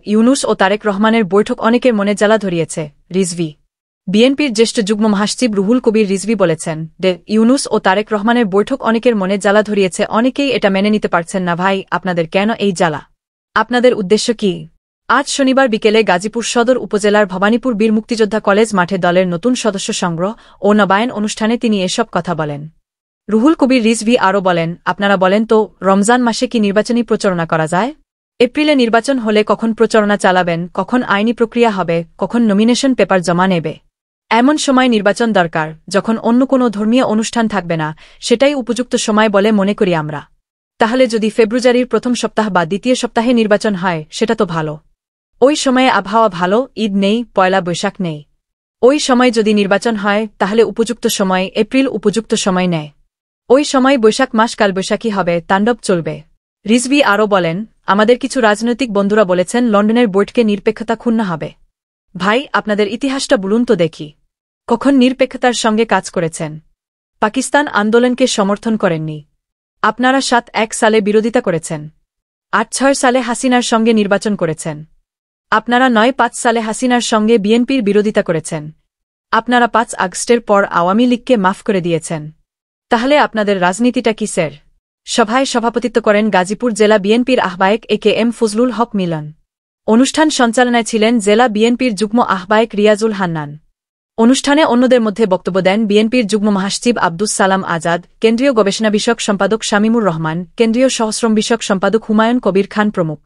ইউনূস ও তারেক রহমানের বৈঠক অনেকের মনে জ্বালা ধরিয়েছে। রিজভী। বিএনপির জ্যেষ্ঠ যুগ্ম মহাসচিব রুহুল কবির রিজভী বলেছেন, ইউনূস ও তারেক রহমানের বৈঠক অনেকের মনে জ্বালা ধরিয়েছে, অনেকেই এটা মেনে নিতে পারছেন না। ভাই, আপনাদের কেন এই জ্বালা? আপনাদের উদ্দেশ্য কি? আজ শনিবার বিকেলে গাজীপুর সদর উপজেলার ভবানীপুর বীর মুক্তিযোদ্ধা কলেজ মাঠে দলের নতুন সদস্য সংগ্রহ ও নবায়ন অনুষ্ঠানে তিনি এসব কথা বলেন। রুহুল কবির রিজভী আরও বলেন, আপনারা বলেন তো, রমজান মাসে কি নির্বাচনী প্রচারণা করা যায়? এপ্রিলে নির্বাচন হলে কখন প্রচারণা চালাবেন, কখন আইনি প্রক্রিয়া হবে, কখন নমিনেশন পেপার জমা নেবে? এমন সময় নির্বাচন দরকার, যখন অন্য কোনো ধর্মীয় অনুষ্ঠান থাকবে না। সেটাই উপযুক্ত সময় বলে মনে করি আমরা। তাহলে যদি ফেব্রুয়ারির প্রথম সপ্তাহ বা দ্বিতীয় সপ্তাহে নির্বাচন হয়, সেটা তো ভালো। ওই সময়ে আবহাওয়া ভালো, ঈদ নেই, পয়লা বৈশাখ নেই। ওই সময় যদি নির্বাচন হয়, তাহলে উপযুক্ত সময় এপ্রিল উপযুক্ত সময় নেয়। ওই সময় বৈশাখ মাস কালবৈশাখী হবে, তাণ্ডব চলবে। রিজভী আরও বলেন, আমাদের কিছু রাজনৈতিক বন্ধুরা বলেছেন লন্ডনের বৈঠকে নিরপেক্ষতা ক্ষুণ্ণ হবে। ভাই, আপনাদের ইতিহাসটা বলুন তো দেখি। কখন নিরপেক্ষতার সঙ্গে কাজ করেছেন? পাকিস্তান আন্দোলনকে সমর্থন করেননি। আপনারা ৭-১ সালে বিরোধিতা করেছেন। ৮-৬ সালে হাসিনার সঙ্গে নির্বাচন করেছেন। আপনারা ৯-৫ সালে হাসিনার সঙ্গে বিএনপির বিরোধিতা করেছেন। আপনারা ৫ আগস্টের পর আওয়ামী লীগকে মাফ করে দিয়েছেন। তাহলে আপনাদের রাজনীতিটা কি স্যার? সভায় সভাপতিত্ব করেন গাজীপুর জেলা বিএনপির আহ্বায়ক এ.কে.এম. ফজলুল হক মিলন। অনুষ্ঠান সঞ্চালনায় ছিলেন জেলা বিএনপির যুগ্ম আহ্বায়ক রিয়াজুল হান্নান। অনুষ্ঠানে অন্যদের মধ্যে বক্তব্য দেন বিএনপির যুগ্ম মহাসচিব আব্দুস সালাম আজাদ, কেন্দ্রীয় গবেষণা বিষয়ক সম্পাদক শামীমুর রহমান, কেন্দ্রীয় সহশ্রম বিষয়ক সম্পাদক হুমায়ুন কবির খান প্রমুখ।